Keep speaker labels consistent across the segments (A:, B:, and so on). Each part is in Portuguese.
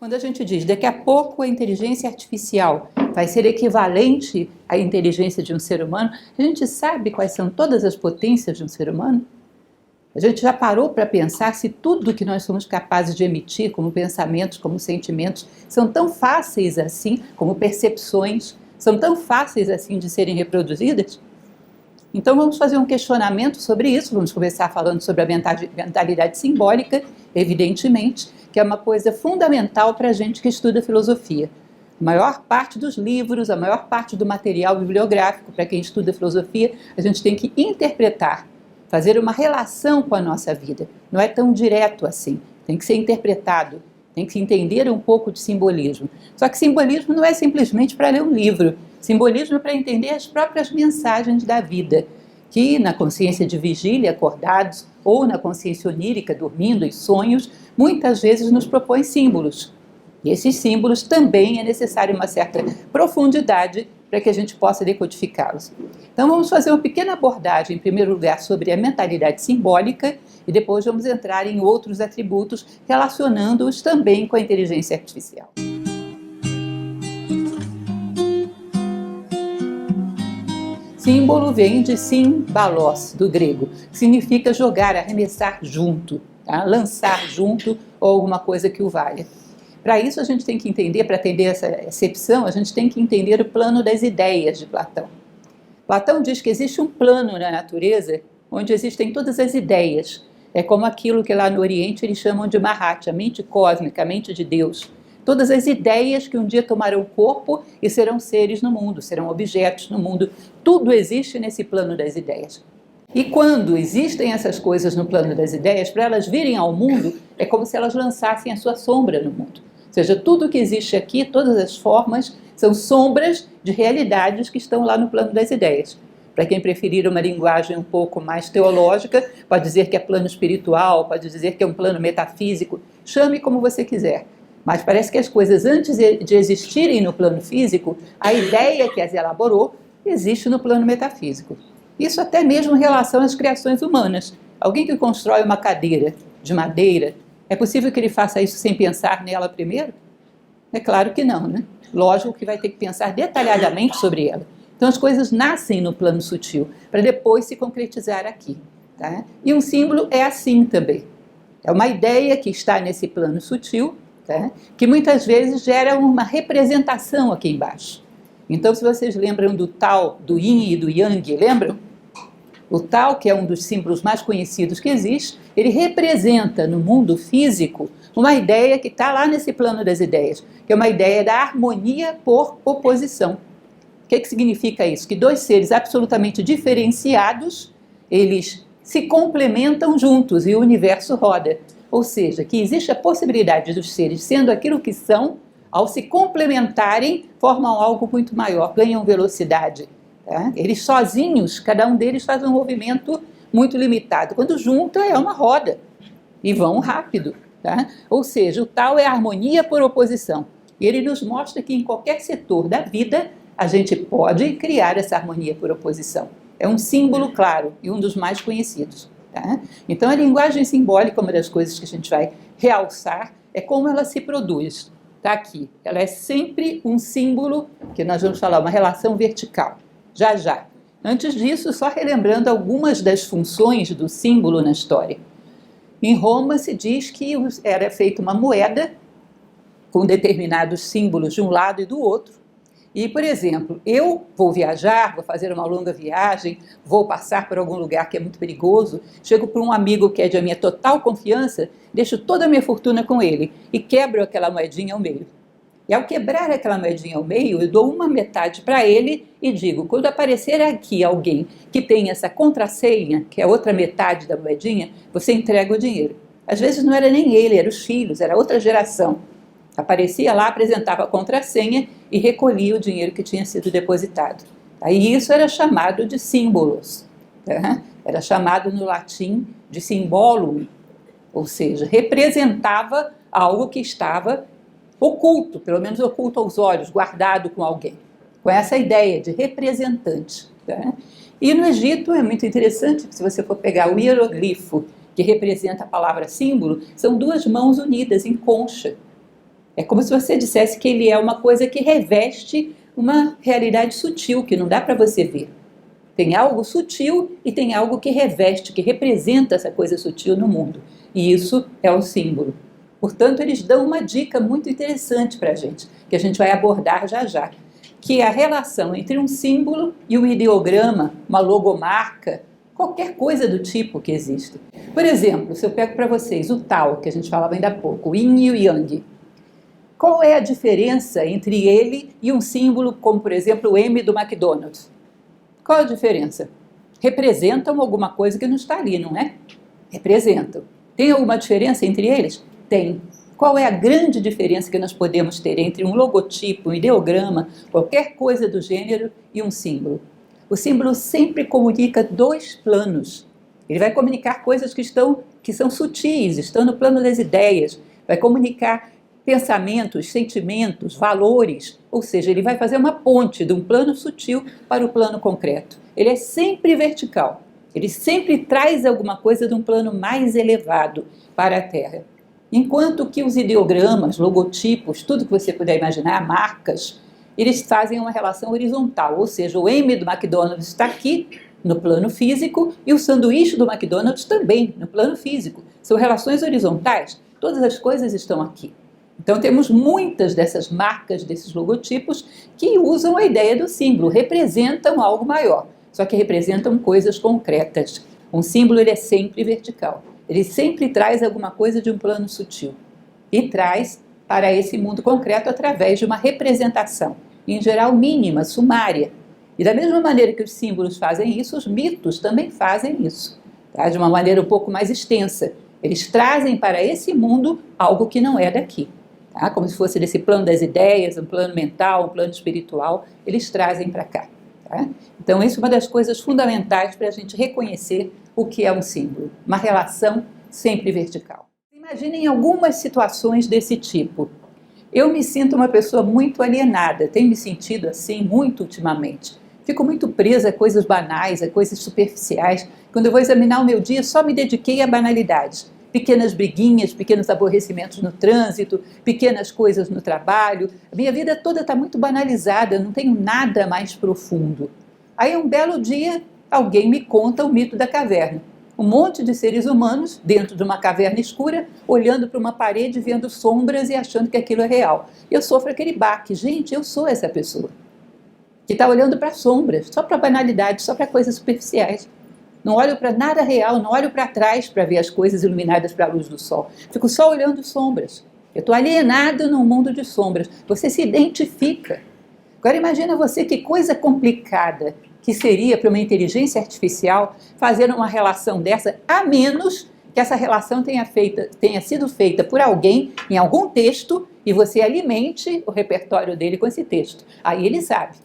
A: Quando a gente diz daqui a pouco a inteligência artificial vai ser equivalente à inteligência de um ser humano, a gente sabe quais são todas as potências de um ser humano? A gente já parou para pensar se tudo que nós somos capazes de emitir, como pensamentos, como sentimentos, são tão fáceis assim, como percepções, são tão fáceis assim de serem reproduzidas? Então vamos fazer um questionamento sobre isso, vamos começar falando sobre a mentalidade simbólica, evidentemente, que é uma coisa fundamental para a gente que estuda filosofia. A maior parte dos livros, a maior parte do material bibliográfico para quem estuda filosofia, a gente tem que interpretar, fazer uma relação com a nossa vida. Não é tão direto assim, tem que ser interpretado, tem que entender um pouco de simbolismo. Só que simbolismo não é simplesmente para ler um livro, simbolismo é para entender as próprias mensagens da vida, que na consciência de vigília, acordados, ou na consciência onírica, dormindo em sonhos, muitas vezes nos propõe símbolos. E esses símbolos também é necessário uma certa profundidade para que a gente possa decodificá-los. Então vamos fazer uma pequena abordagem, em primeiro lugar, sobre a mentalidade simbólica e depois vamos entrar em outros atributos relacionando-os também com a inteligência artificial. Símbolo vem de símbalos, do grego, que significa jogar, arremessar junto, tá? Lançar junto ou alguma coisa que o valha. Para isso a gente tem que entender, para atender essa excepção, a gente tem que entender o plano das ideias de Platão. Platão diz que existe um plano na natureza onde existem todas as ideias. É como aquilo que lá no Oriente eles chamam de Mahat, a mente cósmica, a mente de Deus. Todas as ideias que um dia tomarão corpo e serão seres no mundo, serão objetos no mundo. Tudo existe nesse plano das ideias. E quando existem essas coisas no plano das ideias, para elas virem ao mundo, é como se elas lançassem a sua sombra no mundo. Ou seja, tudo que existe aqui, todas as formas, são sombras de realidades que estão lá no plano das ideias. Para quem preferir uma linguagem um pouco mais teológica, pode dizer que é plano espiritual, pode dizer que é um plano metafísico, chame como você quiser. Mas parece que as coisas, antes de existirem no plano físico, a ideia que as elaborou existe no plano metafísico. Isso até mesmo em relação às criações humanas. Alguém que constrói uma cadeira de madeira, é possível que ele faça isso sem pensar nela primeiro? É claro que não, né? Lógico que vai ter que pensar detalhadamente sobre ela. Então as coisas nascem no plano sutil, para depois se concretizar aqui. Tá? E um símbolo é assim também. É uma ideia que está nesse plano sutil, tá? Que muitas vezes gera uma representação aqui embaixo. Então, se vocês lembram do Tao, do Yin e do Yang, lembram? O Tao, que é um dos símbolos mais conhecidos que existe, ele representa no mundo físico uma ideia que está lá nesse plano das ideias, que é uma ideia da harmonia por oposição. O que significa isso? Que dois seres absolutamente diferenciados, eles se complementam juntos e o universo roda. Ou seja, que existe a possibilidade dos seres sendo aquilo que são, ao se complementarem, formam algo muito maior, ganham velocidade. Tá? Eles sozinhos, cada um deles faz um movimento muito limitado. Quando junta, é uma roda e vão rápido. Tá? Ou seja, o tal é a harmonia por oposição. E ele nos mostra que em qualquer setor da vida, a gente pode criar essa harmonia por oposição. É um símbolo claro e um dos mais conhecidos. Tá? Então a linguagem simbólica, uma das coisas que a gente vai realçar, é como ela se produz. Está aqui. Ela é sempre um símbolo, que nós vamos falar, uma relação vertical. Já, já. Antes disso, só relembrando algumas das funções do símbolo na história. Em Roma se diz que era feita uma moeda com determinados símbolos de um lado e do outro. E, por exemplo, eu vou viajar, vou fazer uma longa viagem, vou passar por algum lugar que é muito perigoso, chego para um amigo que é de minha total confiança, deixo toda a minha fortuna com ele e quebro aquela moedinha ao meio. E ao quebrar aquela moedinha ao meio, eu dou uma metade para ele e digo, quando aparecer aqui alguém que tem essa contrassenha, que é a outra metade da moedinha, você entrega o dinheiro. Às vezes não era nem ele, eram os filhos, era outra geração. Aparecia lá, apresentava a contrassenha e recolhia o dinheiro que tinha sido depositado. Aí isso era chamado de símbolos. Tá? Era chamado no latim de symbolum, ou seja, representava algo que estava oculto, pelo menos oculto aos olhos, guardado com alguém, com essa ideia de representante. Tá? E no Egito é muito interessante, se você for pegar o hieroglifo que representa a palavra símbolo, são duas mãos unidas em concha. É como se você dissesse que ele é uma coisa que reveste uma realidade sutil, que não dá para você ver. Tem algo sutil e tem algo que reveste, que representa essa coisa sutil no mundo. E isso é um símbolo. Portanto, eles dão uma dica muito interessante para a gente, que a gente vai abordar já já, que é a relação entre um símbolo e um ideograma, uma logomarca, qualquer coisa do tipo que existe. Por exemplo, se eu pego para vocês o Tao, que a gente falava ainda há pouco, o Yin e o Yang, qual é a diferença entre ele e um símbolo como, por exemplo, o M do McDonald's? Qual a diferença? Representam alguma coisa que não está ali, não é? Representam. Tem alguma diferença entre eles? Tem. Qual é a grande diferença que nós podemos ter entre um logotipo, um ideograma, qualquer coisa do gênero e um símbolo? O símbolo sempre comunica dois planos. Ele vai comunicar coisas que são sutis, estão no plano das ideias, vai comunicar pensamentos, sentimentos, valores, ou seja, ele vai fazer uma ponte de um plano sutil para o plano concreto. Ele é sempre vertical, ele sempre traz alguma coisa de um plano mais elevado para a Terra. Enquanto que os ideogramas, logotipos, tudo que você puder imaginar, marcas, eles fazem uma relação horizontal, ou seja, o M do McDonald's está aqui no plano físico e o sanduíche do McDonald's também no plano físico. São relações horizontais, todas as coisas estão aqui. Então temos muitas dessas marcas, desses logotipos, que usam a ideia do símbolo, representam algo maior, só que representam coisas concretas. Um símbolo ele é sempre vertical, ele sempre traz alguma coisa de um plano sutil e traz para esse mundo concreto através de uma representação, em geral mínima, sumária. E da mesma maneira que os símbolos fazem isso, os mitos também fazem isso, tá? De uma maneira um pouco mais extensa. Eles trazem para esse mundo algo que não é daqui. Tá? Como se fosse desse plano das ideias, um plano mental, um plano espiritual, eles trazem para cá. Tá? Então, isso é uma das coisas fundamentais para a gente reconhecer o que é um símbolo, uma relação sempre vertical. Imaginem algumas situações desse tipo. Eu me sinto uma pessoa muito alienada, tenho me sentido assim muito ultimamente. Fico muito presa a coisas banais, a coisas superficiais. Quando eu vou examinar o meu dia, só me dediquei a banalidades. Pequenas briguinhas, pequenos aborrecimentos no trânsito, pequenas coisas no trabalho. A minha vida toda está muito banalizada, eu não tenho nada mais profundo. Aí um belo dia, alguém me conta o mito da caverna. Um monte de seres humanos dentro de uma caverna escura, olhando para uma parede, vendo sombras e achando que aquilo é real. Eu sofro aquele baque. Gente, eu sou essa pessoa que está olhando para sombras, só para banalidades, só para coisas superficiais. Não olho para nada real, não olho para trás para ver as coisas iluminadas pela luz do sol. Fico só olhando sombras. Eu estou alienado num mundo de sombras. Você se identifica. Agora imagina você que coisa complicada que seria para uma inteligência artificial fazer uma relação dessa, a menos que essa relação tenha sido feita por alguém em algum texto e você alimente o repertório dele com esse texto. Aí ele sabe.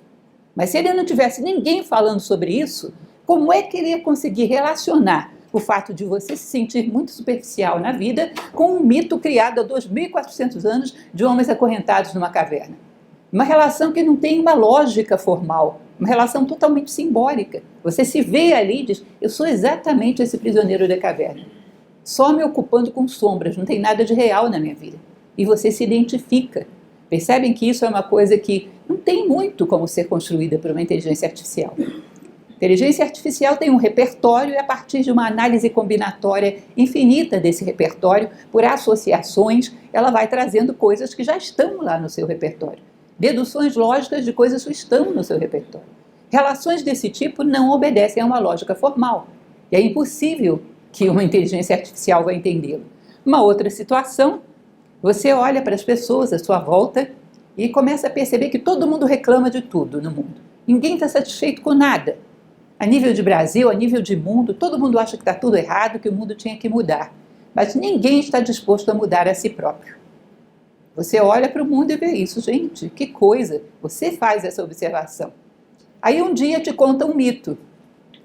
A: Mas se ele não tivesse ninguém falando sobre isso, como é que ele ia conseguir relacionar o fato de você se sentir muito superficial na vida com um mito criado há 2.400 anos de homens acorrentados numa caverna? Uma relação que não tem uma lógica formal, uma relação totalmente simbólica. Você se vê ali e diz, eu sou exatamente esse prisioneiro da caverna, só me ocupando com sombras, não tem nada de real na minha vida. E você se identifica. Percebem que isso é uma coisa que não tem muito como ser construída por uma inteligência artificial. Inteligência artificial tem um repertório e a partir de uma análise combinatória infinita desse repertório, por associações, ela vai trazendo coisas que já estão lá no seu repertório. Deduções lógicas de coisas que estão no seu repertório. Relações desse tipo não obedecem a uma lógica formal. E é impossível que uma inteligência artificial vai entendê-lo. Uma outra situação, você olha para as pessoas à sua volta e começa a perceber que todo mundo reclama de tudo no mundo. Ninguém está satisfeito com nada. A nível de Brasil, a nível de mundo, todo mundo acha que está tudo errado, que o mundo tinha que mudar. Mas ninguém está disposto a mudar a si próprio. Você olha para o mundo e vê isso. Gente, que coisa! Você faz essa observação. Aí um dia te conta um mito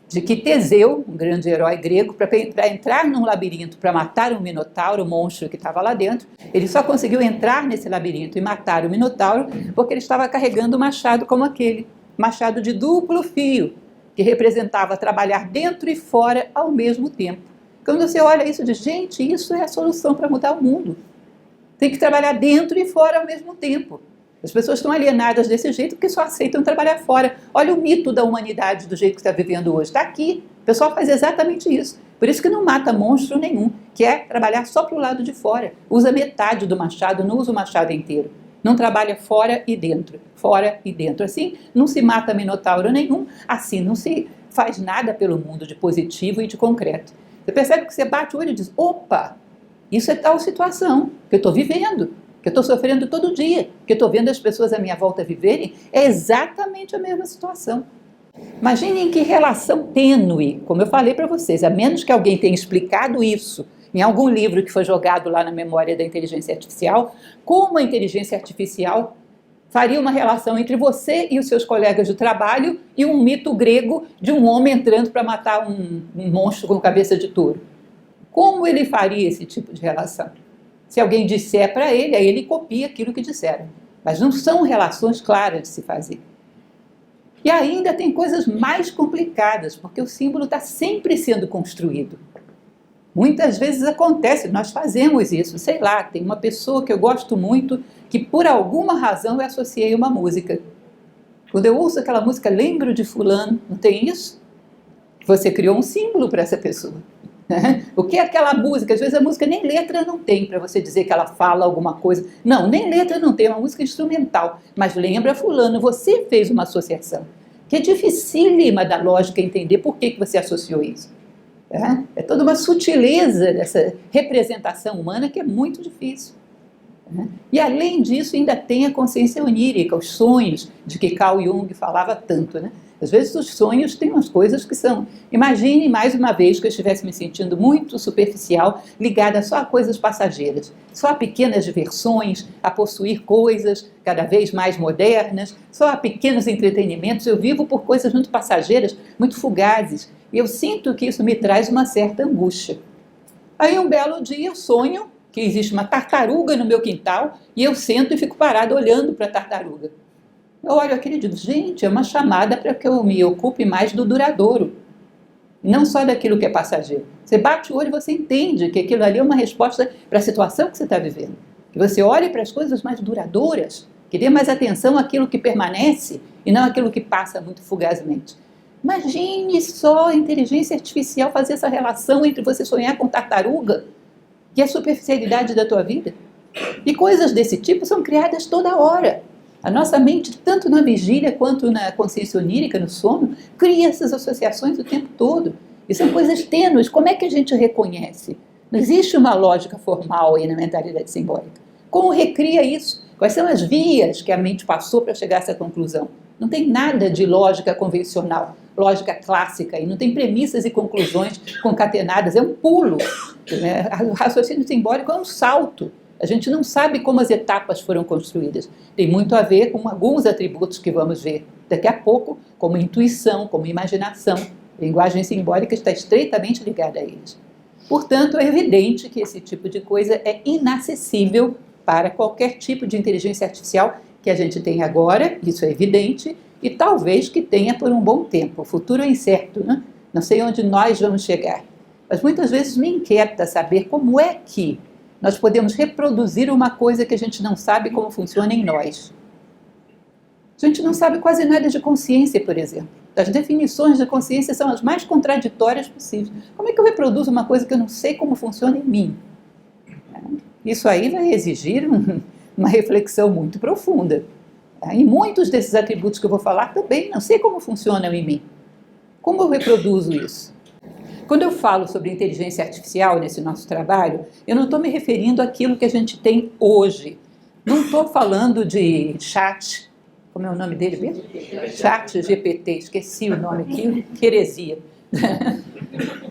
A: de que Teseu, um grande herói grego, para entrar num labirinto, para matar um minotauro, o monstro que estava lá dentro, ele só conseguiu entrar nesse labirinto e matar o minotauro porque ele estava carregando um machado como aquele, machado de duplo fio, que representava trabalhar dentro e fora ao mesmo tempo. Quando você olha isso, diz, gente, isso é a solução para mudar o mundo. Tem que trabalhar dentro e fora ao mesmo tempo. As pessoas estão alienadas desse jeito porque só aceitam trabalhar fora. Olha o mito da humanidade do jeito que está vivendo hoje. Está aqui. O pessoal faz exatamente isso. Por isso que não mata monstro nenhum, que é trabalhar só para o lado de fora. Usa metade do machado, não usa o machado inteiro. Não trabalha fora e dentro. Fora e dentro. Assim não se mata minotauro nenhum. Assim não se faz nada pelo mundo de positivo e de concreto. Você percebe que você bate o olho e diz, opa, isso é tal situação que eu estou vivendo, que eu estou sofrendo todo dia, que eu estou vendo as pessoas à minha volta viverem, é exatamente a mesma situação. Imaginem que relação tênue, como eu falei para vocês, a menos que alguém tenha explicado isso em algum livro que foi jogado lá na memória da inteligência artificial, como a inteligência artificial faria uma relação entre você e os seus colegas de trabalho e um mito grego de um homem entrando para matar um monstro com cabeça de touro. Como ele faria esse tipo de relação? Se alguém disser para ele, aí ele copia aquilo que disseram. Mas não são relações claras de se fazer. E ainda tem coisas mais complicadas, porque o símbolo está sempre sendo construído. Muitas vezes acontece, nós fazemos isso. Sei lá, tem uma pessoa que eu gosto muito, que por alguma razão eu associei uma música. Quando eu ouço aquela música, lembro de fulano, não tem isso? Você criou um símbolo para essa pessoa. O que é aquela música? Às vezes a música nem letra não tem para você dizer que ela fala alguma coisa. Não, nem letra não tem, é uma música instrumental. Mas lembra fulano, você fez uma associação. Que é dificílima da lógica entender por que você associou isso. É toda uma sutileza dessa representação humana que é muito difícil. E além disso ainda tem a consciência onírica, os sonhos de que Carl Jung falava tanto, né? Às vezes os sonhos têm umas coisas que são... Imagine mais uma vez que eu estivesse me sentindo muito superficial, ligada só a coisas passageiras, só a pequenas diversões, a possuir coisas cada vez mais modernas, só a pequenos entretenimentos. Eu vivo por coisas muito passageiras, muito fugazes, e eu sinto que isso me traz uma certa angústia. Aí um belo dia eu sonho que existe uma tartaruga no meu quintal e eu sento e fico parada olhando para a tartaruga. Eu olho aquilo e digo, gente, é uma chamada para que eu me ocupe mais do duradouro, não só daquilo que é passageiro. Você bate o olho e você entende que aquilo ali é uma resposta para a situação que você está vivendo. Que você olhe para as coisas mais duradouras, que dê mais atenção àquilo que permanece e não àquilo que passa muito fugazmente. Imagine só a inteligência artificial fazer essa relação entre você sonhar com tartaruga e a superficialidade da tua vida. E coisas desse tipo são criadas toda hora. A nossa mente, tanto na vigília quanto na consciência onírica, no sono, cria essas associações o tempo todo. E são coisas tênues. Como é que a gente reconhece? Não existe uma lógica formal aí na mentalidade simbólica. Como recria isso? Quais são as vias que a mente passou para chegar a essa conclusão? Não tem nada de lógica convencional, lógica clássica, e não tem premissas e conclusões concatenadas, é um pulo. O raciocínio simbólico é um salto. A gente não sabe como as etapas foram construídas. Tem muito a ver com alguns atributos que vamos ver daqui a pouco, como intuição, como imaginação. A linguagem simbólica está estreitamente ligada a eles. Portanto, é evidente que esse tipo de coisa é inacessível para qualquer tipo de inteligência artificial que a gente tem agora, isso é evidente, e talvez que tenha por um bom tempo. O futuro é incerto, né? Não sei onde nós vamos chegar. Mas muitas vezes me inquieta saber como é que nós podemos reproduzir uma coisa que a gente não sabe como funciona em nós. A gente não sabe quase nada de consciência, por exemplo. As definições de consciência são as mais contraditórias possíveis. Como é que eu reproduzo uma coisa que eu não sei como funciona em mim? Isso aí vai exigir uma reflexão muito profunda. E muitos desses atributos que eu vou falar também não sei como funcionam em mim. Como eu reproduzo isso? Quando eu falo sobre inteligência artificial nesse nosso trabalho, eu não estou me referindo àquilo que a gente tem hoje. Não estou falando de chat, como é o nome dele mesmo? Chat GPT, esqueci o nome aqui, que heresia.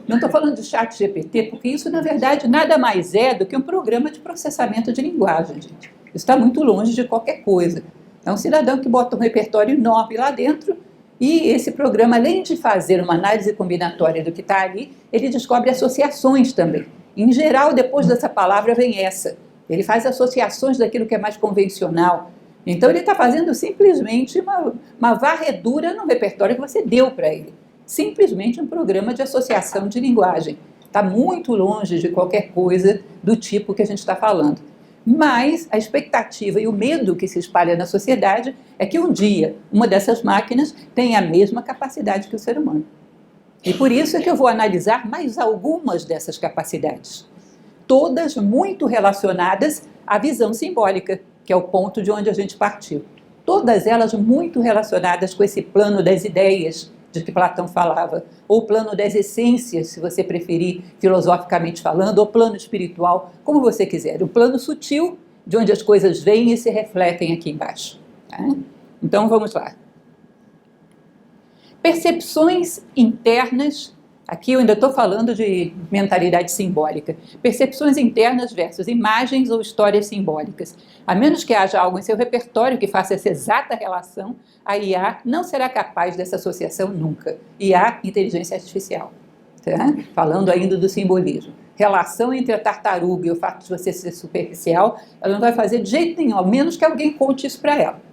A: Não estou falando de chat GPT, porque isso, na verdade, nada mais é do que um programa de processamento de linguagem, gente. Isso está muito longe de qualquer coisa. É um cidadão que bota um repertório enorme lá dentro e esse programa, além de fazer uma análise combinatória do que está ali, ele descobre associações também. Em geral, depois dessa palavra vem essa. Ele faz associações daquilo que é mais convencional. Então, ele está fazendo simplesmente uma varredura no repertório que você deu para ele. Simplesmente um programa de associação de linguagem. Está muito longe de qualquer coisa do tipo que a gente está falando. Mas a expectativa e o medo que se espalha na sociedade é que um dia uma dessas máquinas tenha a mesma capacidade que o ser humano. E por isso é que eu vou analisar mais algumas dessas capacidades, todas muito relacionadas à visão simbólica, que é o ponto de onde a gente partiu. Todas elas muito relacionadas com esse plano das ideias de que Platão falava, ou plano das essências, se você preferir, filosoficamente falando, ou plano espiritual, como você quiser. O plano sutil, de onde as coisas vêm e se refletem aqui embaixo. Tá? Então, vamos lá. Percepções internas, aqui eu ainda estou falando de mentalidade simbólica, percepções internas versus imagens ou histórias simbólicas. A menos que haja algo em seu repertório que faça essa exata relação, a IA não será capaz dessa associação nunca. IA, inteligência artificial. Tá? Falando ainda do simbolismo. Relação entre a tartaruga e o fato de você ser superficial, ela não vai fazer de jeito nenhum, a menos que alguém conte isso para ela.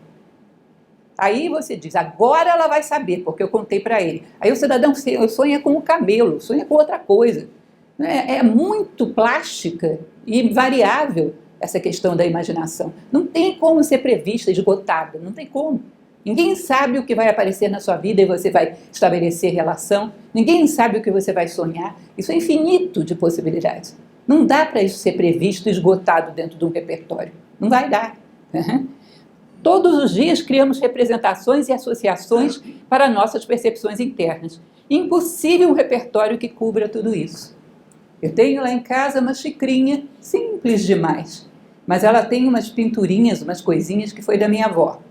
A: Aí você diz, agora ela vai saber, porque eu contei para ele. Aí o cidadão sonha com o camelo, sonha com outra coisa. É muito plástica e variável essa questão da imaginação. Não tem como ser prevista, esgotada, não tem como. Ninguém sabe o que vai aparecer na sua vida e você vai estabelecer relação. Ninguém sabe o que você vai sonhar. Isso é infinito de possibilidades. Não dá para isso ser previsto, esgotado dentro de um repertório. Não vai dar. Todos os dias criamos representações e associações para nossas percepções internas. Impossível um repertório que cubra tudo isso. Eu tenho lá em casa uma xicrinha simples demais, mas ela tem umas pinturinhas, umas coisinhas que foi da minha avó.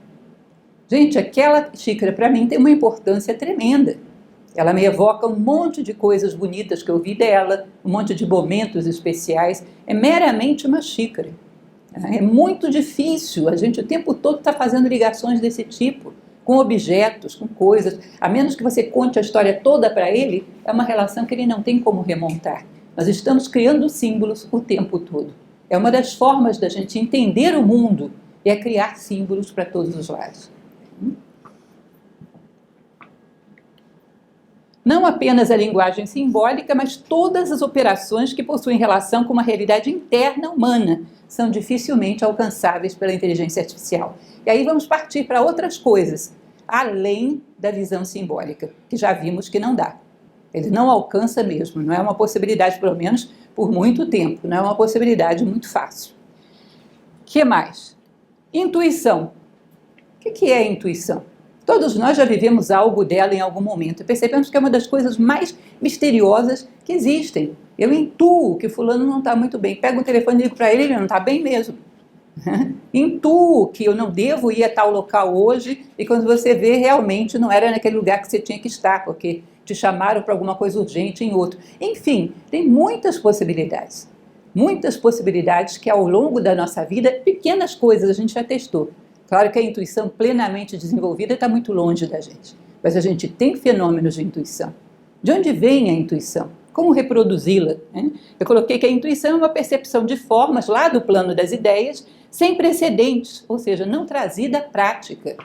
A: Gente, aquela xícara para mim tem uma importância tremenda. Ela me evoca um monte de coisas bonitas que eu vi dela, um monte de momentos especiais. É meramente uma xícara. É muito difícil, a gente o tempo todo está fazendo ligações desse tipo, com objetos, com coisas. A menos que você conte a história toda para ele, é uma relação que ele não tem como remontar. Nós estamos criando símbolos o tempo todo. É uma das formas da gente entender o mundo, é criar símbolos para todos os lados. Não apenas a linguagem simbólica, mas todas as operações que possuem relação com uma realidade interna humana são dificilmente alcançáveis pela inteligência artificial. E aí vamos partir para outras coisas, além da visão simbólica, que já vimos que não dá. Ele não alcança mesmo, não é uma possibilidade, pelo menos por muito tempo, não é uma possibilidade muito fácil. O que mais? Intuição. O que é intuição? Todos nós já vivemos algo dela em algum momento e percebemos que é uma das coisas mais misteriosas que existem. Eu intuo que fulano não está muito bem. Pego o telefone e digo para ele, ele não está bem mesmo. Intuo que eu não devo ir a tal local hoje e quando você vê, realmente não era naquele lugar que você tinha que estar, porque te chamaram para alguma coisa urgente em outro. Enfim, tem muitas possibilidades. Muitas possibilidades que ao longo da nossa vida, pequenas coisas a gente já testou. Claro que a intuição plenamente desenvolvida está muito longe da gente, mas a gente tem fenômenos de intuição. De onde vem a intuição? Como reproduzi-la? Eu coloquei que a intuição é uma percepção de formas lá do plano das ideias, sem precedentes, ou seja, não trazida à prática.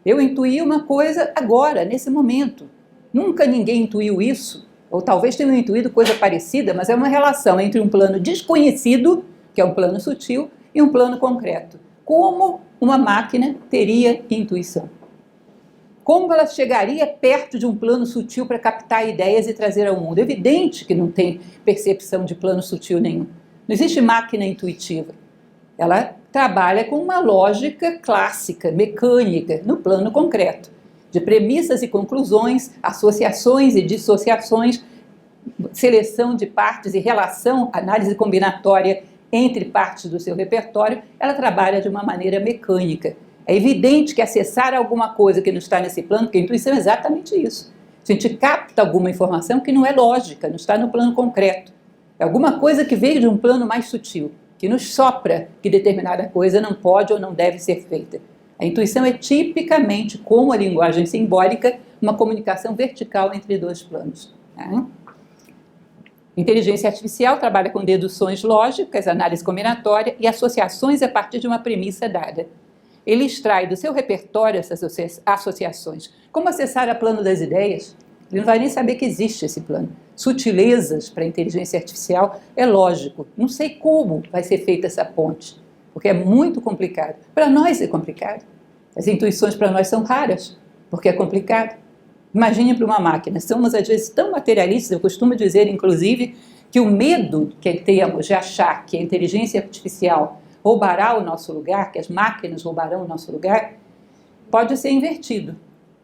A: Eu intuí uma coisa agora, nesse momento. Nunca ninguém intuiu isso, ou talvez tenham intuído coisa parecida, mas é uma relação entre um plano desconhecido, que é um plano sutil, e um plano concreto. Como uma máquina teria intuição? Como ela chegaria perto de um plano sutil para captar ideias e trazer ao mundo? É evidente que não tem percepção de plano sutil nenhum. Não existe máquina intuitiva. Ela trabalha com uma lógica clássica, mecânica, no plano concreto, de premissas e conclusões, associações e dissociações, seleção de partes e relação, análise combinatória entre partes do seu repertório, ela trabalha de uma maneira mecânica. É evidente que acessar alguma coisa que não está nesse plano, porque a intuição é exatamente isso. A gente capta alguma informação que não é lógica, não está no plano concreto. É alguma coisa que veio de um plano mais sutil, que nos sopra que determinada coisa não pode ou não deve ser feita. A intuição é tipicamente, como a linguagem simbólica, uma comunicação vertical entre dois planos. Inteligência artificial trabalha com deduções lógicas, análise combinatória e associações a partir de uma premissa dada. Ele extrai do seu repertório essas associações. Como acessar a plano das ideias? Ele não vai nem saber que existe esse plano. Sutilezas para a inteligência artificial é lógico. Não sei como vai ser feita essa ponte. porque é muito complicado. Para nós é complicado. As intuições para nós são raras, porque é complicado. Imagine para uma máquina. Somos, às vezes, tão materialistas, eu costumo dizer, inclusive, que o medo que temos de achar que a inteligência artificial roubará o nosso lugar, que as máquinas roubarão o nosso lugar, pode ser invertido.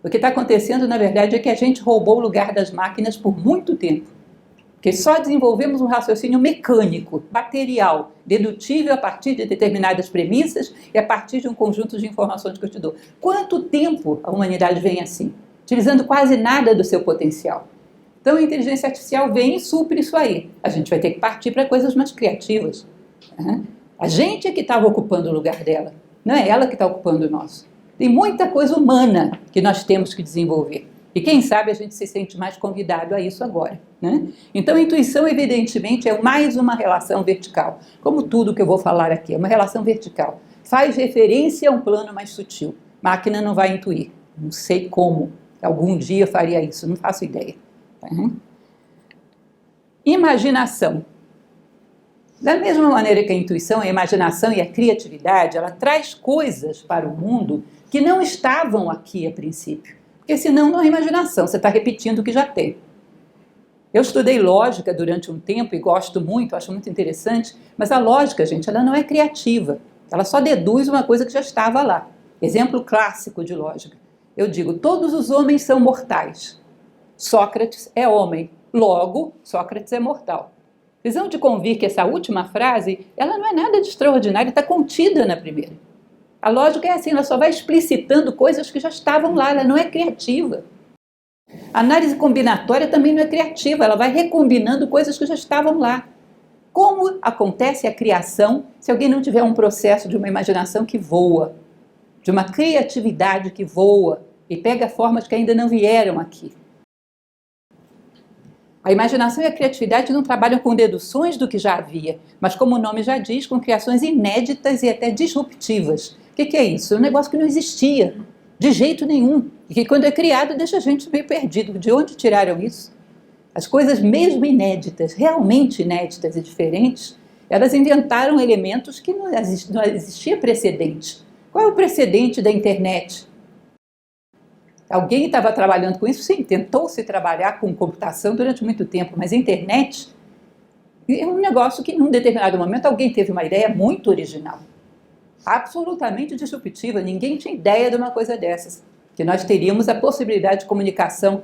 A: O que está acontecendo, na verdade, é que a gente roubou o lugar das máquinas por muito tempo. Porque só desenvolvemos um raciocínio mecânico, material, dedutível a partir de determinadas premissas e a partir de um conjunto de informações que eu te dou. Quanto tempo a humanidade vem assim? Utilizando quase nada do seu potencial. Então a inteligência artificial vem e supre isso aí. A gente vai ter que partir para coisas mais criativas. A gente é que estava ocupando o lugar dela, não é ela que está ocupando o nosso. Tem muita coisa humana que nós temos que desenvolver. E quem sabe a gente se sente mais convidado a isso agora. Né? Então a intuição, evidentemente, é mais uma relação vertical. Como tudo que eu vou falar aqui, é uma relação vertical. Faz referência a um plano mais sutil. Máquina não vai intuir. Não sei como. Algum dia faria isso, não faço ideia. Imaginação. Da mesma maneira que a intuição, a imaginação e a criatividade, ela traz coisas para o mundo que não estavam aqui a princípio. Porque senão não é imaginação, você está repetindo o que já tem. Eu estudei lógica durante um tempo e gosto muito, acho muito interessante, mas a lógica, gente, ela não é criativa. Ela só deduz uma coisa que já estava lá. Exemplo clássico de lógica. Eu digo, todos os homens são mortais. Sócrates é homem, logo, Sócrates é mortal. Vocês vão de convir que essa última frase, ela não é nada de extraordinário, está contida na primeira. A lógica é assim, ela só vai explicitando coisas que já estavam lá, ela não é criativa. A análise combinatória também não é criativa, ela vai recombinando coisas que já estavam lá. Como acontece a criação se alguém não tiver um processo de uma imaginação que voa, de uma criatividade que voa e pega formas que ainda não vieram aqui? A imaginação e a criatividade não trabalham com deduções do que já havia, mas, como o nome já diz, com criações inéditas e até disruptivas. O que é isso? É um negócio que não existia, de jeito nenhum, e que, quando é criado, deixa a gente meio perdido. De onde tiraram isso? As coisas mesmo inéditas, realmente inéditas e diferentes, elas inventaram elementos que não existia precedente. Qual é o precedente da internet? Alguém estava trabalhando com isso? Sim, tentou-se trabalhar com computação durante muito tempo, mas a internet é um negócio que, num determinado momento, alguém teve uma ideia muito original, absolutamente disruptiva. Ninguém tinha ideia de uma coisa dessas, que nós teríamos a possibilidade de comunicação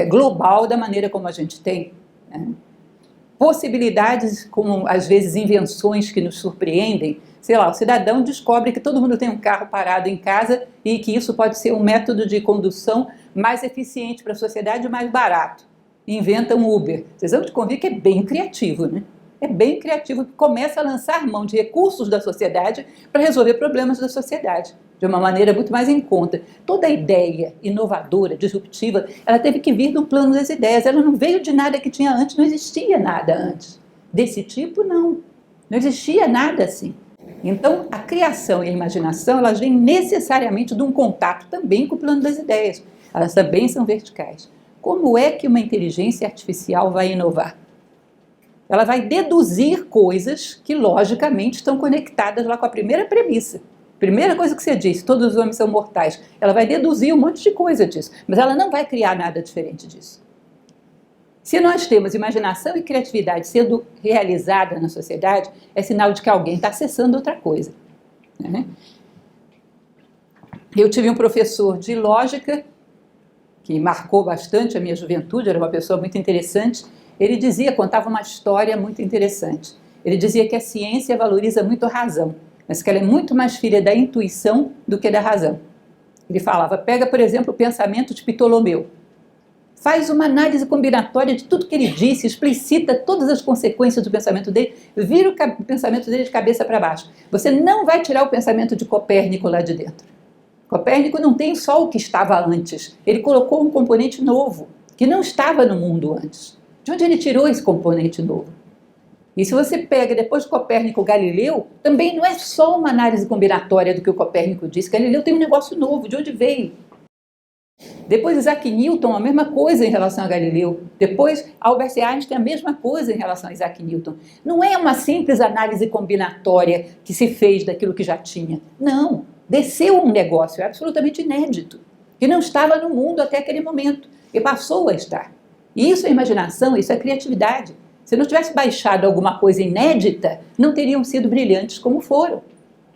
A: global da maneira como a gente tem. Possibilidades como, às vezes, invenções que nos surpreendem. Sei lá, o cidadão descobre que todo mundo tem um carro parado em casa e que isso pode ser um método de condução mais eficiente para a sociedade e mais barato. Inventa um Uber. Vocês vão te convir que é bem criativo, né? É bem criativo, que começa a lançar mão de recursos da sociedade para resolver problemas da sociedade, de uma maneira muito mais em conta. Toda ideia inovadora, disruptiva, ela teve que vir do plano das ideias. Ela não veio de nada que tinha antes, não existia nada antes. Desse tipo, não. Não existia nada assim. Então, a criação e a imaginação, elas vêm necessariamente de um contato também com o plano das ideias. Elas também são verticais. Como é que uma inteligência artificial vai inovar? Ela vai deduzir coisas que, logicamente, estão conectadas lá com a primeira premissa. Primeira coisa que você disse, todos os homens são mortais. Ela vai deduzir um monte de coisa disso, mas ela não vai criar nada diferente disso. Se nós temos imaginação e criatividade sendo realizada na sociedade, é sinal de que alguém está acessando outra coisa. Eu tive um professor de lógica que marcou bastante a minha juventude, era uma pessoa muito interessante. Ele dizia, contava uma história muito interessante. Ele dizia que a ciência valoriza muito a razão, mas que ela é muito mais filha da intuição do que da razão. Ele falava, pega, por exemplo, o pensamento de Ptolomeu. Faz uma análise combinatória de tudo que ele disse, explicita todas as consequências do pensamento dele, vira o pensamento dele de cabeça para baixo. Você não vai tirar o pensamento de Copérnico lá de dentro. Copérnico não tem só o que estava antes, ele colocou um componente novo, que não estava no mundo antes. De onde ele tirou esse componente novo? E se você pega depois de Copérnico Galileu, também não é só uma análise combinatória do que o Copérnico disse. Galileu tem um negócio novo, de onde veio? Depois Isaac Newton, a mesma coisa em relação a Galileu. Depois Albert Einstein, a mesma coisa em relação a Isaac Newton. Não é uma simples análise combinatória que se fez daquilo que já tinha. Não, desceu um negócio absolutamente inédito, que não estava no mundo até aquele momento, e passou a estar. E isso é imaginação, isso é criatividade. Se não tivesse baixado alguma coisa inédita, não teriam sido brilhantes como foram.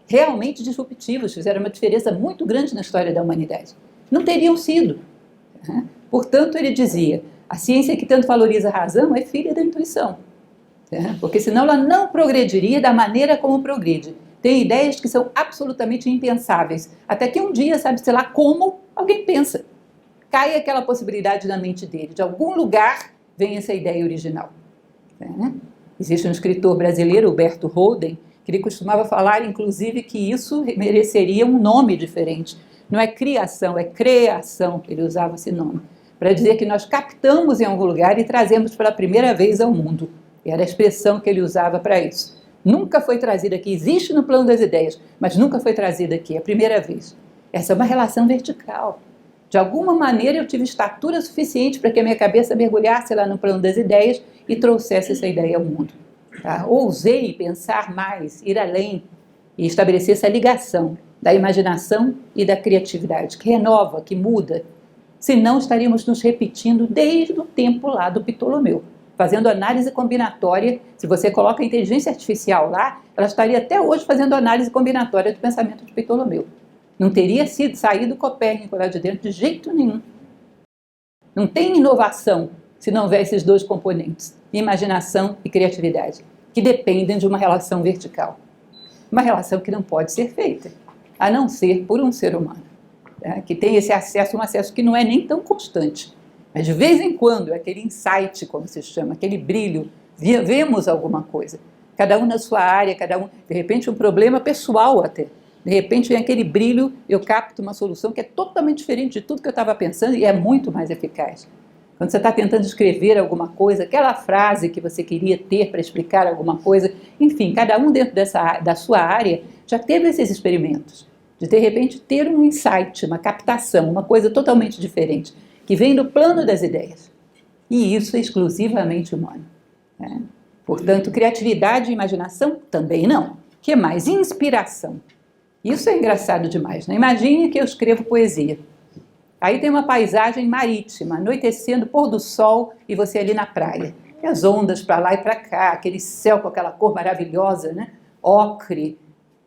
A: Realmente disruptivos, fizeram uma diferença muito grande na história da humanidade. Não teriam sido. Portanto, ele dizia, a ciência que tanto valoriza a razão é filha da intuição. Porque senão ela não progrediria da maneira como progride. Tem ideias que são absolutamente impensáveis. Até que um dia, sabe-se lá como, alguém pensa. Cai aquela possibilidade na mente dele. De algum lugar vem essa ideia original. Existe um escritor brasileiro, Huberto Holden, que ele costumava falar, inclusive, que isso mereceria um nome diferente. Não é criação, é creação, ele usava esse nome, para dizer que nós captamos em algum lugar e trazemos pela primeira vez ao mundo. Era a expressão que ele usava para isso. Nunca foi trazida aqui, existe no plano das ideias, mas nunca foi trazida aqui, é a primeira vez. Essa é uma relação vertical. De alguma maneira eu tive estatura suficiente para que a minha cabeça mergulhasse lá no plano das ideias e trouxesse essa ideia ao mundo. Ousei pensar mais, ir além e estabelecer essa ligação da imaginação e da criatividade, que renova, que muda. Senão estaríamos nos repetindo desde o tempo lá do Ptolomeu, fazendo análise combinatória. Se você coloca a inteligência artificial lá, ela estaria até hoje fazendo análise combinatória do pensamento de Ptolomeu. Não teria saído Copérnico lá de dentro de jeito nenhum. Não tem inovação se não houver esses dois componentes, imaginação e criatividade, que dependem de uma relação vertical. Uma relação que não pode ser feita, a não ser por um ser humano, que tem esse acesso, um acesso que não é nem tão constante. Mas de vez em quando, é aquele insight, como se chama, aquele brilho, vemos alguma coisa. Cada um na sua área, cada um, de repente, um problema pessoal até. De repente vem aquele brilho, eu capto uma solução que é totalmente diferente de tudo que eu estava pensando e é muito mais eficaz. Quando você está tentando escrever alguma coisa, aquela frase que você queria ter para explicar alguma coisa, enfim, cada um dentro da sua área já teve esses experimentos, de repente ter um insight, uma captação, uma coisa totalmente diferente, que vem do plano das ideias. E isso é exclusivamente humano. Portanto, criatividade e imaginação também não. O que mais? Inspiração. Isso é engraçado demais, né? Imagine que eu escrevo poesia. Aí tem uma paisagem marítima, anoitecendo, pôr do sol e você ali na praia. E as ondas para lá e para cá, aquele céu com aquela cor maravilhosa, né? Ocre,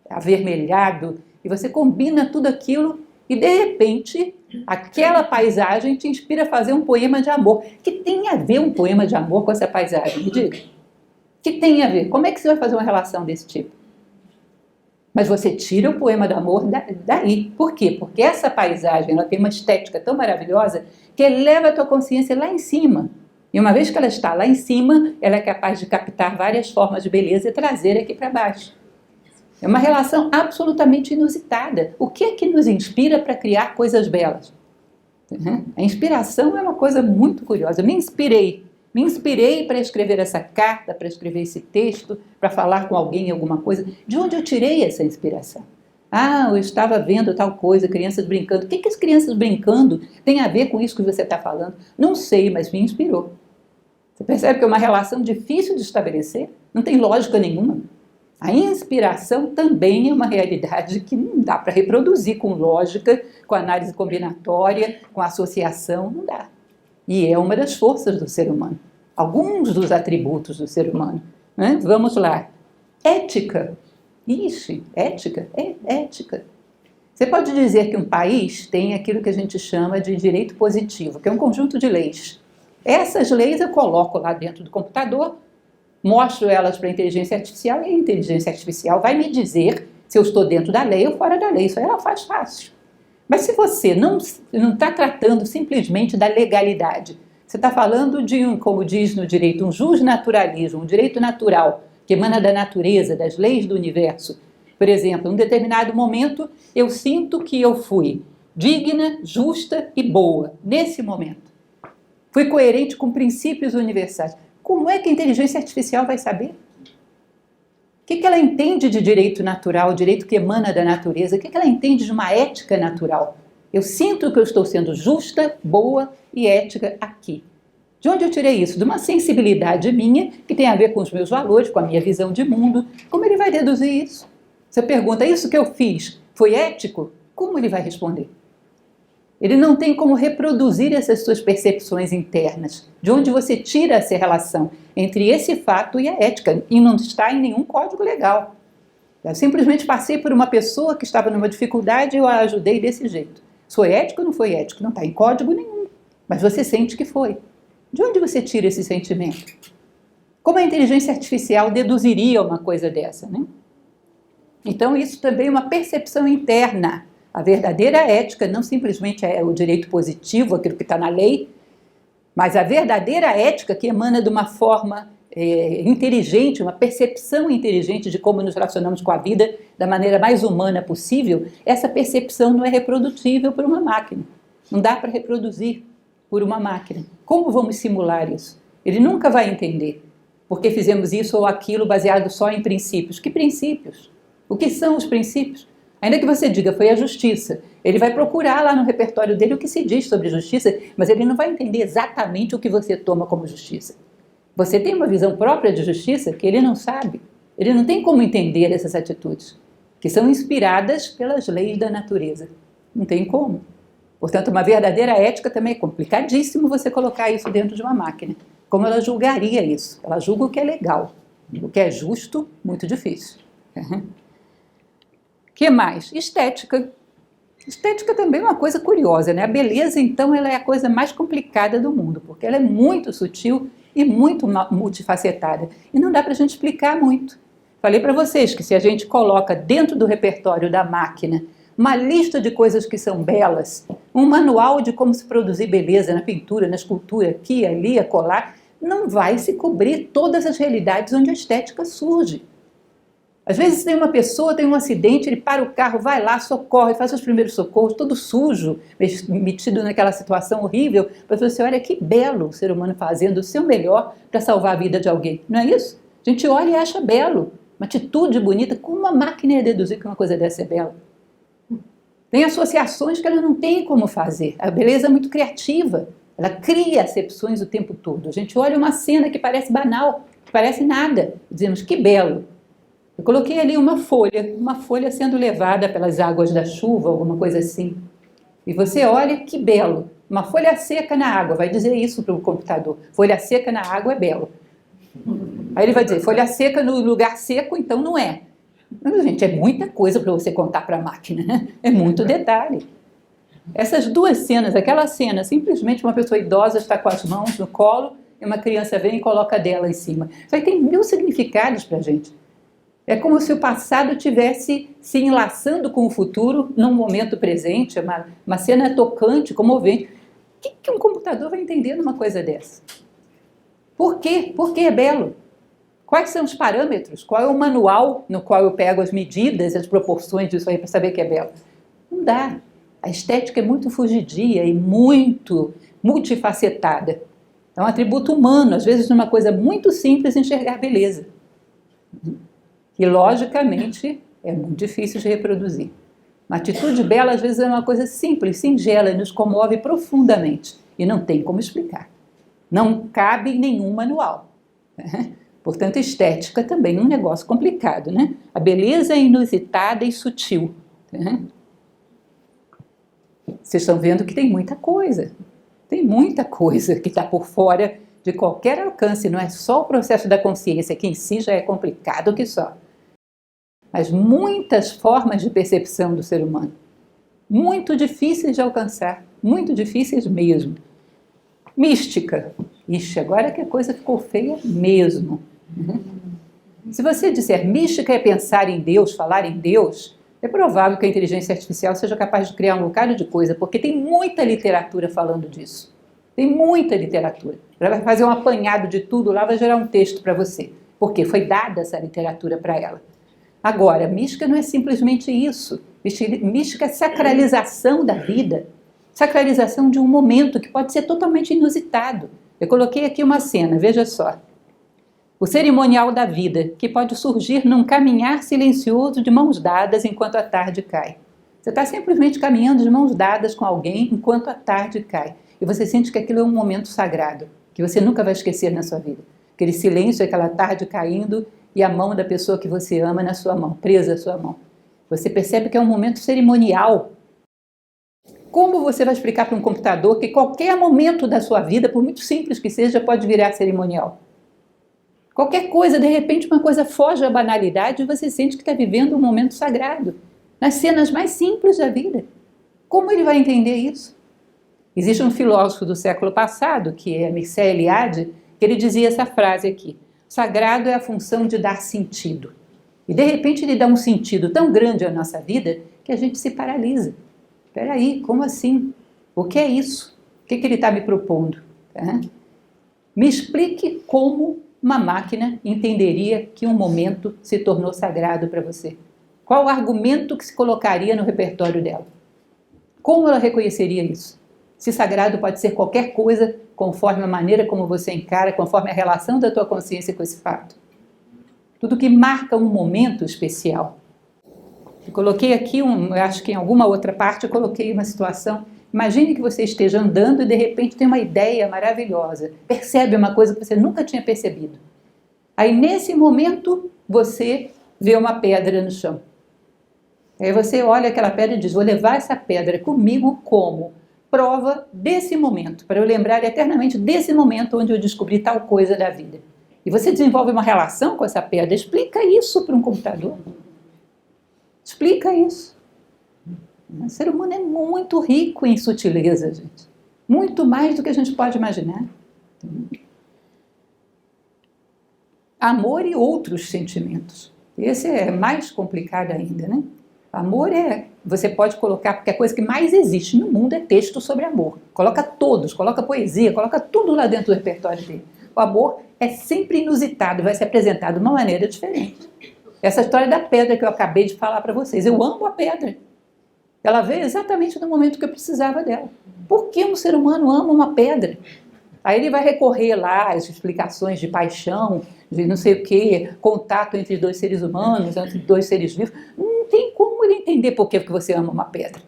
A: avermelhado. E você combina tudo aquilo e, de repente, aquela paisagem te inspira a fazer um poema de amor. Que tem a ver um poema de amor com essa paisagem? Me diga. Que tem a ver? Como é que você vai fazer uma relação desse tipo? Mas você tira o poema de amor daí. Por quê? Porque essa paisagem ela tem uma estética tão maravilhosa que eleva a tua consciência lá em cima. E uma vez que ela está lá em cima, ela é capaz de captar várias formas de beleza e trazer aqui para baixo. É uma relação absolutamente inusitada. O que é que nos inspira para criar coisas belas? A inspiração é uma coisa muito curiosa. Me inspirei para escrever essa carta, para escrever esse texto, para falar com alguém alguma coisa. De onde eu tirei essa inspiração? Eu estava vendo tal coisa, crianças brincando. O que as crianças brincando tem a ver com isso que você está falando? Não sei, mas me inspirou. Você percebe que é uma relação difícil de estabelecer? Não tem lógica nenhuma. A inspiração também é uma realidade que não dá para reproduzir com lógica, com análise combinatória, com associação, não dá. E é uma das forças do ser humano. Alguns dos atributos do ser humano. Vamos lá. Ética. Ixi, ética? É ética. Você pode dizer que um país tem aquilo que a gente chama de direito positivo, que é um conjunto de leis. Essas leis eu coloco lá dentro do computador, mostro elas para a inteligência artificial e a inteligência artificial vai me dizer se eu estou dentro da lei ou fora da lei. Isso aí ela faz fácil. Mas se você não está tratando simplesmente da legalidade, você está falando de como diz no direito, um justnaturalismo, um direito natural, que emana da natureza, das leis do universo. Por exemplo, em um determinado momento, eu sinto que eu fui digna, justa e boa, nesse momento. Fui coerente com princípios universais. Como é que a inteligência artificial vai saber? O que ela entende de direito natural, direito que emana da natureza? O que ela entende de uma ética natural? Eu sinto que eu estou sendo justa, boa e ética aqui. De onde eu tirei isso? De uma sensibilidade minha, que tem a ver com os meus valores, com a minha visão de mundo. Como ele vai deduzir isso? Você pergunta, isso que eu fiz foi ético? Como ele vai responder? Ele não tem como reproduzir essas suas percepções internas. De onde você tira essa relação entre esse fato e a ética? E não está em nenhum código legal. Eu simplesmente passei por uma pessoa que estava numa dificuldade e eu a ajudei desse jeito. Foi ético ou não foi ético? Não está em código nenhum. Mas você sente que foi. De onde você tira esse sentimento? Como a inteligência artificial deduziria uma coisa dessa, né? Então isso também é uma percepção interna. A verdadeira ética não simplesmente é o direito positivo, aquilo que está na lei, mas a verdadeira ética que emana de uma forma inteligente, uma percepção inteligente de como nos relacionamos com a vida da maneira mais humana possível, essa percepção não é reprodutível por uma máquina. Não dá para reproduzir por uma máquina. Como vamos simular isso? Ele nunca vai entender porque fizemos isso ou aquilo baseado só em princípios. Que princípios? O que são os princípios? Ainda que você diga, foi a justiça, ele vai procurar lá no repertório dele o que se diz sobre justiça, mas ele não vai entender exatamente o que você toma como justiça. Você tem uma visão própria de justiça que ele não sabe. Ele não tem como entender essas atitudes, que são inspiradas pelas leis da natureza. Não tem como. Portanto, uma verdadeira ética também é complicadíssimo você colocar isso dentro de uma máquina. Como ela julgaria isso? Ela julga o que é legal. O que é justo, muito difícil. Que mais? Estética. Estética também é uma coisa curiosa, né? A beleza, então, ela é a coisa mais complicada do mundo, porque ela é muito sutil e muito multifacetada. E não dá para a gente explicar muito. Falei para vocês que se a gente coloca dentro do repertório da máquina uma lista de coisas que são belas, um manual de como se produzir beleza na pintura, na escultura, aqui, ali, acolá, não vai se cobrir todas as realidades onde a estética surge. Às vezes tem uma pessoa, tem um acidente, ele para o carro, vai lá, socorre, faz os primeiros socorros, todo sujo, metido naquela situação horrível, para você, olha que belo o ser humano fazendo o seu melhor para salvar a vida de alguém. Não é isso? A gente olha e acha belo, uma atitude bonita. Como uma máquina ia deduzir que uma coisa dessa é bela? Tem associações que ela não tem como fazer. A beleza é muito criativa, ela cria acepções o tempo todo. A gente olha uma cena que parece banal, que parece nada, e dizemos que belo. Eu coloquei ali uma folha sendo levada pelas águas da chuva, alguma coisa assim. E você olha, que belo. Uma folha seca na água, vai dizer isso para o computador. Folha seca na água é belo. Aí ele vai dizer, folha seca no lugar seco, então não é. Mas, gente, é muita coisa para você contar para a máquina, né? É muito detalhe. Essas duas cenas, aquela cena, simplesmente uma pessoa idosa está com as mãos no colo e uma criança vem e coloca dela em cima. Isso aí tem 1000 significados para a gente. É como se o passado estivesse se enlaçando com o futuro num momento presente, uma cena tocante, comovente. O que um computador vai entender numa coisa dessa? Por quê? Por que é belo? Quais são os parâmetros? Qual é o manual no qual eu pego as medidas, as proporções disso aí para saber que é belo? Não dá. A estética é muito fugidia e muito multifacetada. É um atributo humano, às vezes numa coisa muito simples, enxergar beleza. E, logicamente, é muito difícil de reproduzir. Uma atitude bela, às vezes, é uma coisa simples, singela, e nos comove profundamente. E não tem como explicar. Não cabe em nenhum manual. Portanto, estética também é um negócio complicado, né? A beleza é inusitada e sutil. Vocês estão vendo que tem muita coisa. Tem muita coisa que está por fora de qualquer alcance. Não é só o processo da consciência, que em si já é complicado que só. Mas muitas formas de percepção do ser humano. Muito difíceis de alcançar. Muito difíceis mesmo. Mística. Ixi, agora que a coisa ficou feia mesmo. Se você disser mística é pensar em Deus, falar em Deus, é provável que a inteligência artificial seja capaz de criar um bocado de coisa, porque tem muita literatura falando disso. Tem muita literatura. Ela vai fazer um apanhado de tudo lá, vai gerar um texto para você. Porque foi dada essa literatura para ela. Agora, mística não é simplesmente isso. Mística é sacralização da vida. Sacralização de um momento que pode ser totalmente inusitado. Eu coloquei aqui uma cena, veja só. O cerimonial da vida, que pode surgir num caminhar silencioso de mãos dadas enquanto a tarde cai. Você está simplesmente caminhando de mãos dadas com alguém enquanto a tarde cai. E você sente que aquilo é um momento sagrado, que você nunca vai esquecer na sua vida. Aquele silêncio, aquela tarde caindo e a mão da pessoa que você ama na sua mão, presa à sua mão. Você percebe que é um momento cerimonial. Como você vai explicar para um computador que qualquer momento da sua vida, por muito simples que seja, pode virar cerimonial? Qualquer coisa, de repente, uma coisa foge à banalidade e você sente que está vivendo um momento sagrado, nas cenas mais simples da vida. Como ele vai entender isso? Existe um filósofo do século passado, que é Mircea Eliade, que ele dizia essa frase aqui: sagrado é a função de dar sentido. E de repente ele dá um sentido tão grande à nossa vida que a gente se paralisa. Espera aí, como assim? O que é isso? O que ele está me propondo? Me explique como uma máquina entenderia que um momento se tornou sagrado para você. Qual o argumento que se colocaria no repertório dela? Como ela reconheceria isso? Se sagrado pode ser qualquer coisa, conforme a maneira como você encara, conforme a relação da tua consciência com esse fato. Tudo que marca um momento especial. Eu coloquei aqui, eu acho que em alguma outra parte eu coloquei uma situação. Imagine que você esteja andando e de repente tem uma ideia maravilhosa. Percebe uma coisa que você nunca tinha percebido. Aí nesse momento você vê uma pedra no chão. Aí você olha aquela pedra e diz: vou levar essa pedra comigo como prova desse momento, para eu lembrar eternamente desse momento onde eu descobri tal coisa da vida. E você desenvolve uma relação com essa pedra. Explica isso para um computador. Explica isso. O ser humano é muito rico em sutileza, gente. Muito mais do que a gente pode imaginar. Amor e outros sentimentos. Esse é mais complicado ainda, né? Amor você pode colocar, porque a coisa que mais existe no mundo é texto sobre amor. Coloca todos, coloca poesia, coloca tudo lá dentro do repertório dele. O amor é sempre inusitado, vai ser apresentado de uma maneira diferente. Essa história da pedra que eu acabei de falar para vocês, eu amo a pedra. Ela veio exatamente no momento que eu precisava dela. Por que um ser humano ama uma pedra? Aí ele vai recorrer lá às explicações de paixão, de não sei o quê, contato entre dois seres humanos, entre dois seres vivos. Não tem como ele entender por que você ama uma pedra.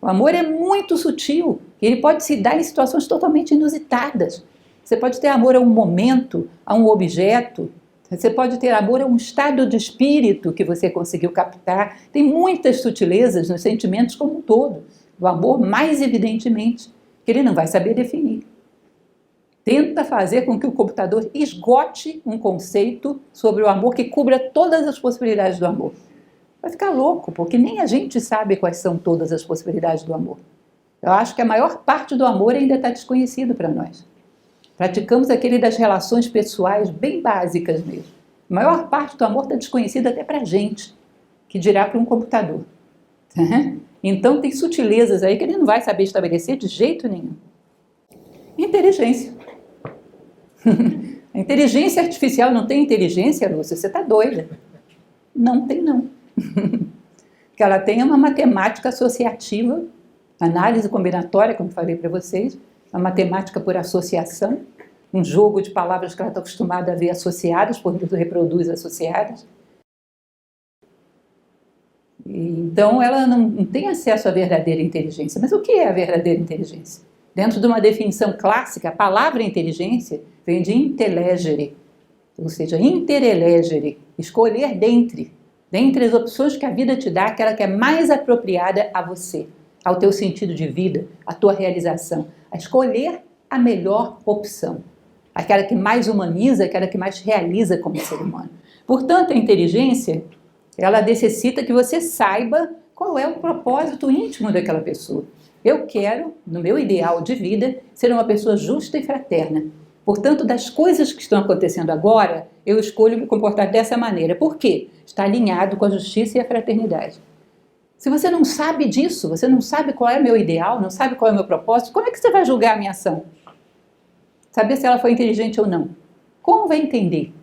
A: O amor é muito sutil. Ele pode se dar em situações totalmente inusitadas. Você pode ter amor a um momento, a um objeto. Você pode ter amor a um estado de espírito que você conseguiu captar. Tem muitas sutilezas nos sentimentos como um todo. O amor, mais evidentemente, que ele não vai saber definir. Tenta fazer com que o computador esgote um conceito sobre o amor que cubra todas as possibilidades do amor. Vai ficar louco, porque nem a gente sabe quais são todas as possibilidades do amor. Eu acho que a maior parte do amor ainda está desconhecido para nós. Praticamos aquele das relações pessoais bem básicas mesmo. A maior parte do amor está desconhecida até para a gente, que dirá para um computador. Então tem sutilezas aí que ele não vai saber estabelecer de jeito nenhum. Inteligência. A inteligência artificial não tem inteligência, Lúcia? Você está doida. Não tem, não. Que ela tem uma matemática associativa, análise combinatória, como falei para vocês, a matemática por associação, um jogo de palavras que ela está acostumada a ver associadas, por isso reproduz associadas. Então ela não tem acesso à verdadeira inteligência. Mas o que é a verdadeira inteligência? Dentro de uma definição clássica, a palavra inteligência vem de intellegere, ou seja, interelegere, escolher dentre as opções que a vida te dá, aquela que é mais apropriada a você, ao teu sentido de vida, à tua realização, a escolher a melhor opção, aquela que mais humaniza, aquela que mais realiza como ser humano. Portanto, a inteligência, ela necessita que você saiba qual é o propósito íntimo daquela pessoa. Eu quero, no meu ideal de vida, ser uma pessoa justa e fraterna. Portanto, das coisas que estão acontecendo agora, eu escolho me comportar dessa maneira. Por quê? Está alinhado com a justiça e a fraternidade. Se você não sabe disso, você não sabe qual é o meu ideal, não sabe qual é o meu propósito, como é que você vai julgar a minha ação? Saber se ela foi inteligente ou não. Como vai entender?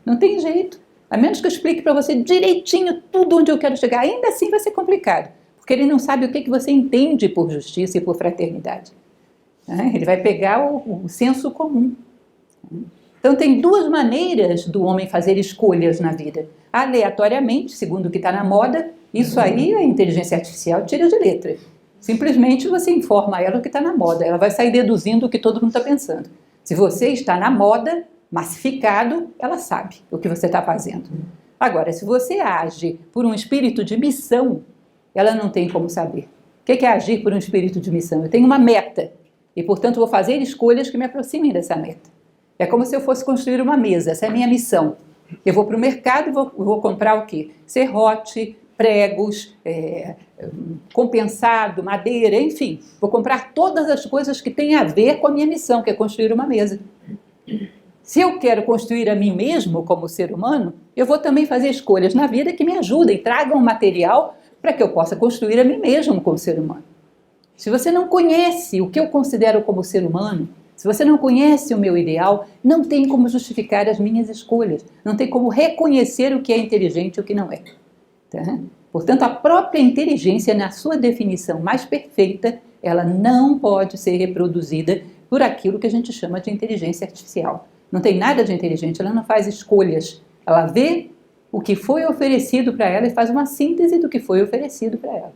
A: Não tem jeito. A menos que eu explique para você direitinho tudo onde eu quero chegar, ainda assim vai ser complicado. Porque ele não sabe o que você entende por justiça e por fraternidade. Ele vai pegar o senso comum. Então tem duas maneiras do homem fazer escolhas na vida. Aleatoriamente, segundo o que está na moda, Isso aí a inteligência artificial tira de letra. Simplesmente você informa ela o que está na moda. Ela vai sair deduzindo o que todo mundo está pensando. Se você está na moda, massificado, ela sabe o que você está fazendo. Agora, se você age por um espírito de missão, ela não tem como saber. O que é agir por um espírito de missão? Eu tenho uma meta e, portanto, vou fazer escolhas que me aproximem dessa meta. É como se eu fosse construir uma mesa, essa é a minha missão. Eu vou para o mercado e vou comprar o quê? Serrote, pregos, compensado, madeira, enfim. Vou comprar todas as coisas que têm a ver com a minha missão, que é construir uma mesa. Se eu quero construir a mim mesmo como ser humano, eu vou também fazer escolhas na vida que me ajudem, tragam material para que eu possa construir a mim mesmo como ser humano. Se você não conhece o que eu considero como ser humano, se você não conhece o meu ideal, não tem como justificar as minhas escolhas, não tem como reconhecer o que é inteligente e o que não é. Tá? Portanto, a própria inteligência, na sua definição mais perfeita, ela não pode ser reproduzida por aquilo que a gente chama de inteligência artificial. Não tem nada de inteligente, ela não faz escolhas, ela vê o que foi oferecido para ela e faz uma síntese do que foi oferecido para ela.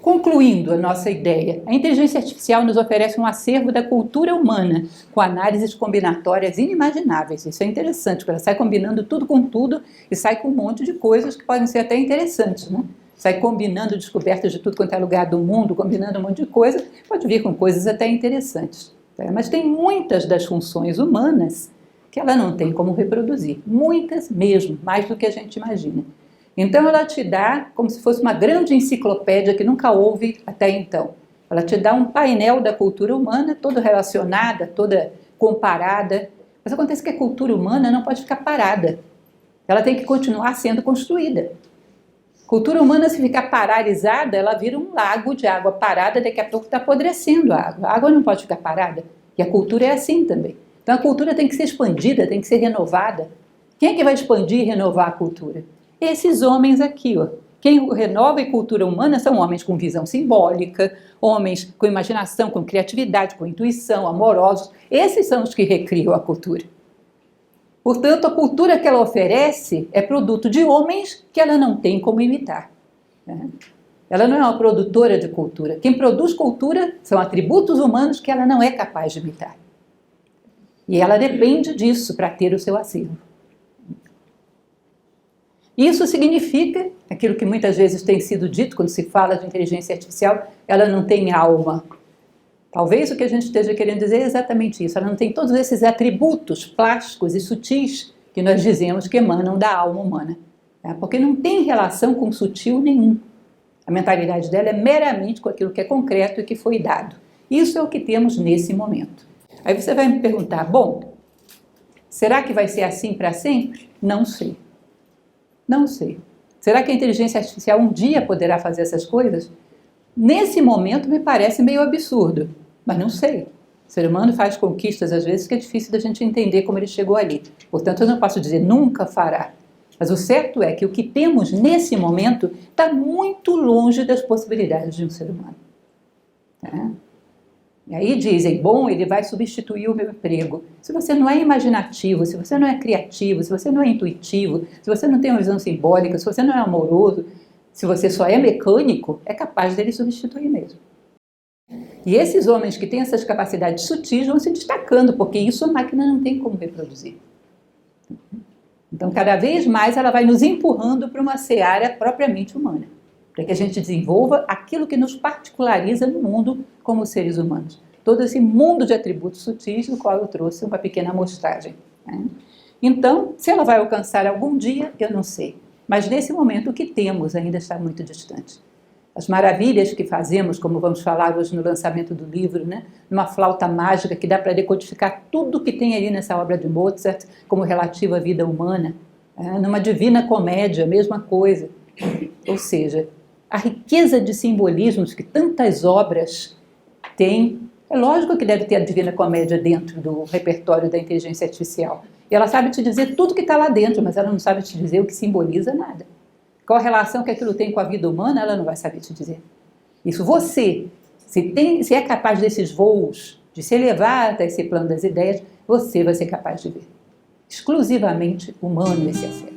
A: Concluindo a nossa ideia, a inteligência artificial nos oferece um acervo da cultura humana, com análises combinatórias inimagináveis. Isso é interessante, porque ela sai combinando tudo com tudo e sai com um monte de coisas que podem ser até interessantes, né? Sai combinando descobertas de tudo quanto é lugar do mundo, combinando um monte de coisa, pode vir com coisas até interessantes. Tá? Mas tem muitas das funções humanas que ela não tem como reproduzir. Muitas mesmo, mais do que a gente imagina. Então ela te dá como se fosse uma grande enciclopédia que nunca houve até então. Ela te dá um painel da cultura humana, toda relacionada, toda comparada. Mas acontece que a cultura humana não pode ficar parada. Ela tem que continuar sendo construída. Cultura humana, se ficar paralisada, ela vira um lago de água parada, daqui a pouco está apodrecendo a água. A água não pode ficar parada. E a cultura é assim também. Então a cultura tem que ser expandida, tem que ser renovada. Quem é que vai expandir e renovar a cultura? Esses homens aqui, ó. Quem renova a cultura humana são homens com visão simbólica, homens com imaginação, com criatividade, com intuição, amorosos. Esses são os que recriam a cultura. Portanto, a cultura que ela oferece é produto de homens que ela não tem como imitar. Né? Ela não é uma produtora de cultura. Quem produz cultura são atributos humanos que ela não é capaz de imitar. E ela depende disso para ter o seu acervo. Isso significa, aquilo que muitas vezes tem sido dito quando se fala de inteligência artificial, ela não tem alma. Talvez o que a gente esteja querendo dizer é exatamente isso. Ela não tem todos esses atributos plásticos e sutis que nós dizemos que emanam da alma humana. Tá? Porque não tem relação com sutil nenhum. A mentalidade dela é meramente com aquilo que é concreto e que foi dado. Isso é o que temos nesse momento. Aí você vai me perguntar, bom, será que vai ser assim para sempre? Não sei. Não sei. Será que a inteligência artificial um dia poderá fazer essas coisas? Nesse momento me parece meio absurdo, mas não sei. O ser humano faz conquistas às vezes que é difícil da gente entender como ele chegou ali. Portanto, eu não posso dizer nunca fará. Mas o certo é que o que temos nesse momento está muito longe das possibilidades de um ser humano. Tá? E aí dizem, bom, ele vai substituir o meu emprego. Se você não é imaginativo, se você não é criativo, se você não é intuitivo, se você não tem uma visão simbólica, se você não é amoroso, se você só é mecânico, é capaz dele substituir mesmo. E esses homens que têm essas capacidades sutis vão se destacando, porque isso a máquina não tem como reproduzir. Então, cada vez mais ela vai nos empurrando para uma seara propriamente humana, para que a gente desenvolva aquilo que nos particulariza no mundo como seres humanos. Todo esse mundo de atributos sutis, do qual eu trouxe uma pequena amostragem. Né? Então, se ela vai alcançar algum dia, eu não sei. Mas nesse momento o que temos ainda está muito distante. As maravilhas que fazemos, como vamos falar hoje no lançamento do livro, né? Numa flauta mágica que dá para decodificar tudo que tem ali nessa obra de Mozart, como relativo à vida humana, numa Divina Comédia, a mesma coisa. Ou seja, a riqueza de simbolismos que tantas obras têm, é lógico que deve ter a Divina Comédia dentro do repertório da inteligência artificial. E ela sabe te dizer tudo que está lá dentro, mas ela não sabe te dizer o que simboliza nada. Qual a relação que aquilo tem com a vida humana, ela não vai saber te dizer. Isso você, se é capaz desses voos, de se elevar até esse plano das ideias, você vai ser capaz de ver. Exclusivamente humano esse acesso.